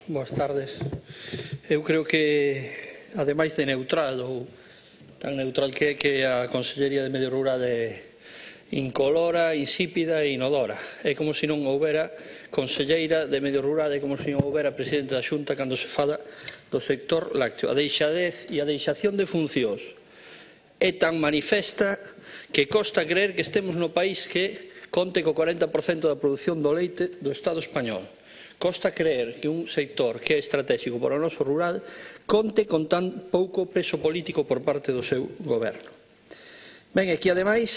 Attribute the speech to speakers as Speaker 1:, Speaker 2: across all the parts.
Speaker 1: Boas tardes. Eu creo que, ademais de neutral, ou tan neutral que a Consellería de Medio Rural é incolora, insípida e inodora. É como se non houbera Conselleira de Medio Rural, é como se non houbera Presidente da Xunta cando se fala do sector lácteo. A deixadez e a deixación de funcións é tan manifesta que costa creer que estemos no país que conte co 40% da produción do leite do Estado español. Costa creer que un sector que é estratégico para o noso rural conte con tan pouco peso político por parte do seu goberno. Ben, aquí ademais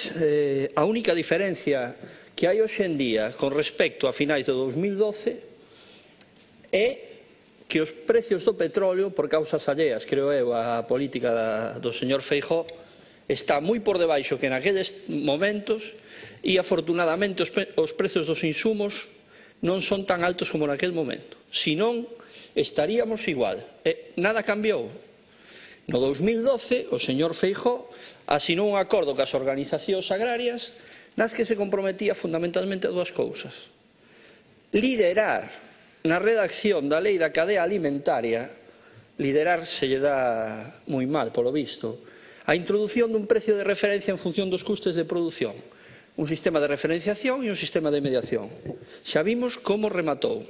Speaker 1: a única diferencia que hai hoxe en día con respecto a finais de 2012 é que os precios do petróleo, por causas alleas, creo eu, a política do señor Feijóo, está moi por debaixo que naqueles momentos e afortunadamente os prezos dos insumos non son tan altos como naquel momento. Si non, estaríamos igual. Nada cambiou. No 2012, o señor Feijóo asinou un acordo cas organizacións agrarias nas que se comprometía fundamentalmente a dúas cousas. Liderar na redacción da lei da cadea alimentaria, liderar se lle dá moi mal, polo visto, a introdución dun precio de referencia en función dos custes de produción, un sistema de referenciación e un sistema de mediación. Xa vimos como rematou,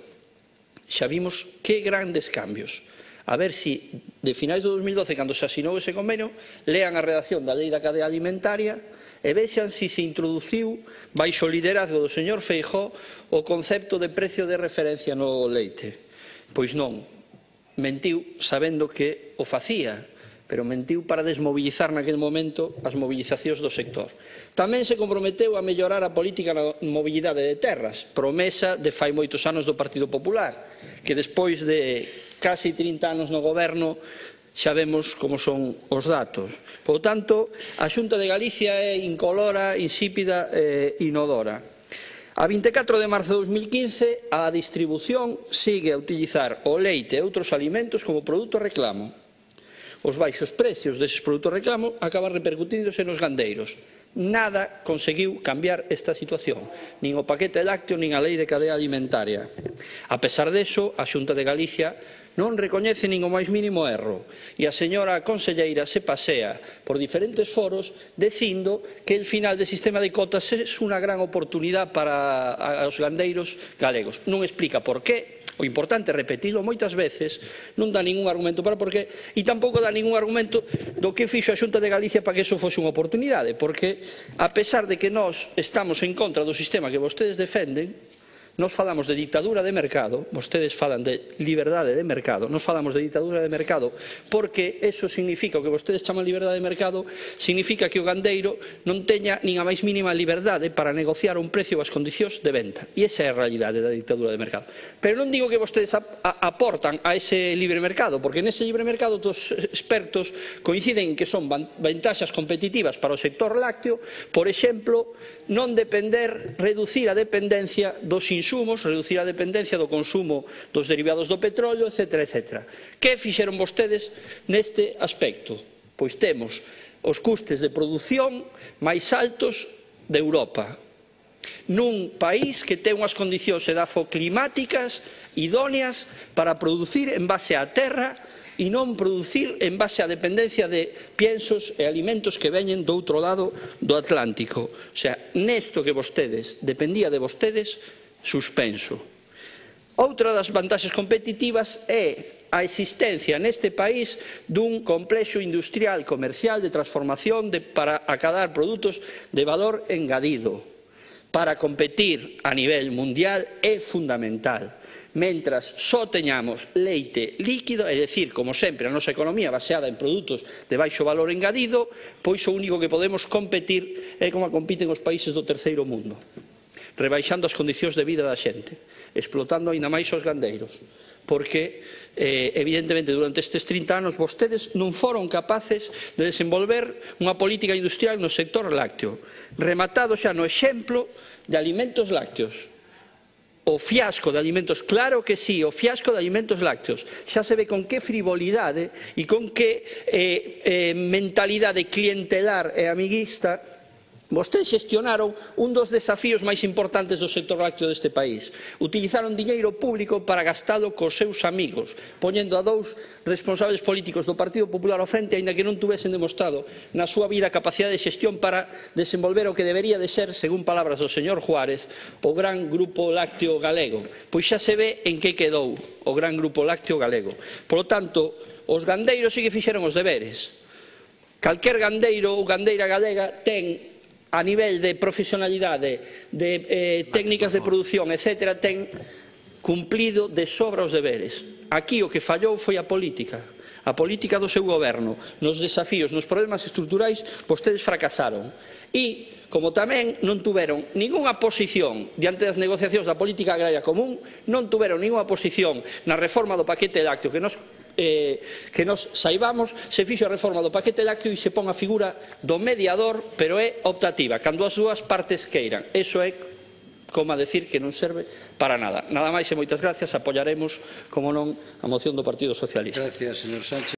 Speaker 1: xa vimos que grandes cambios. A ver si de finais de 2012, cando se asinou ese convenio, lean a redacción da lei da cadea alimentaria e vexan si se introduciu baixo o liderazgo do señor Feijóo o concepto de precio de referencia no leite. Pois non, mentiu sabendo que o facía, pero mentiu para desmobilizar naquele momento as mobilizacións do sector. Tamén se comprometeu a mellorar a política na mobilidade de terras, promesa de fai moitos anos do Partido Popular, que despois de casi 30 anos no goberno xa vemos como son os datos. Por tanto, a Xunta de Galicia é incolora, insípida e inodora. A 24 de marzo de 2015, a distribución sigue a utilizar o leite e outros alimentos como produto reclamo. Os baixos precios deses produtos reclamo acaban repercutíndose nos gandeiros. Nada conseguiu cambiar esta situación, nin o paquete lácteo nin a lei de cadea alimentaria. A pesar deso, a Xunta de Galicia non recoñece nin o máis mínimo erro e a señora conselleira se pasea por diferentes foros dicindo que el final do sistema de cotas é unha gran oportunidade para os gandeiros galegos. Non explica por qué. O importante é repetilo moitas veces, non dá ningún argumento para por qué e tampouco dá ningún argumento do que fixo a Xunta de Galicia para que iso fose unha oportunidade, porque a pesar de que nós estamos en contra do sistema que vostedes defenden, nós falamos de ditadura de mercado, vostedes falan de liberdade de mercado, nós falamos de ditadura de mercado porque eso significa, o que vostedes chaman liberdade de mercado, significa que o gandeiro non teña nin a máis mínima liberdade para negociar un precio ou as condicións de venta. E esa é a realidade da ditadura de mercado. Pero non digo que vostedes aportan a ese libre mercado, porque nese libre mercado os expertos coinciden que son ventaxas competitivas para o sector lácteo, por exemplo, non depender, reducir a dependencia dos insumos, reducir a dependencia do consumo dos derivados do petróleo, etc. etc. Que fixeron vostedes neste aspecto? Pois temos os custes de produción máis altos de Europa, nun país que ten unhas condicións edafoclimáticas idóneas para producir en base á terra e non producir en base á dependencia de piensos e alimentos que veñen do outro lado do Atlántico. O sea, nesto que vostedes, dependía de vostedes, suspenso. Outra das vantaxes competitivas é a existencia neste país dun complexo industrial comercial de transformación para acadar produtos de valor engadido. Para competir a nivel mundial é fundamental. Mentras só teñamos leite líquido, é dicir, como sempre, a nosa economía baseada en produtos de baixo valor engadido, pois o único que podemos competir é como compiten os países do terceiro mundo, rebaixando as condicións de vida da xente, explotando aínda máis os gandeiros, porque evidentemente durante estes 30 anos vostedes non foron capaces de desenvolver unha política industrial no sector lácteo, rematado xa no exemplo de alimentos lácteos. O fiasco de alimentos, claro que sí, o fiasco de alimentos lácteos. Xa se ve con que frivolidade e con que mentalidade clientelar e amiguista Vostedes xestionaron un dos desafíos máis importantes do sector lácteo deste país. Utilizaron diñeiro público para gastalo cos seus amigos, poñendo a dous responsables políticos do Partido Popular ao frente, aínda que non tuvesen demostrado na súa vida capacidade de xestión para desenvolver o que debería de ser, según palabras do señor Juárez, o gran grupo lácteo galego. Pois xa se ve en que quedou o gran grupo lácteo galego. Por lo tanto, os gandeiros sí que fixeron os deberes. Calquer gandeiro ou gandeira galega ten, a nivel de profesionalidade, de técnicas de produción, etc., ten cumplido de sobra os deberes. Aquí o que fallou foi a política do seu goberno. Nos desafíos, nos problemas estruturais, vostedes fracasaron. E, como tamén non tuveron ningunha posición diante das negociacións da política agraria común, non tuveron ningunha posición na reforma do paquete lácteo que nos saibamos, se fixo a reforma do paquete lácteo e se pon a figura do mediador, pero é optativa, cando as dúas partes queiran. Eso é como a decir que non serve para nada. Nada máis e moitas gracias. Apoiaremos, como non, a moción do Partido Socialista.
Speaker 2: Gracias, señor Sánchez.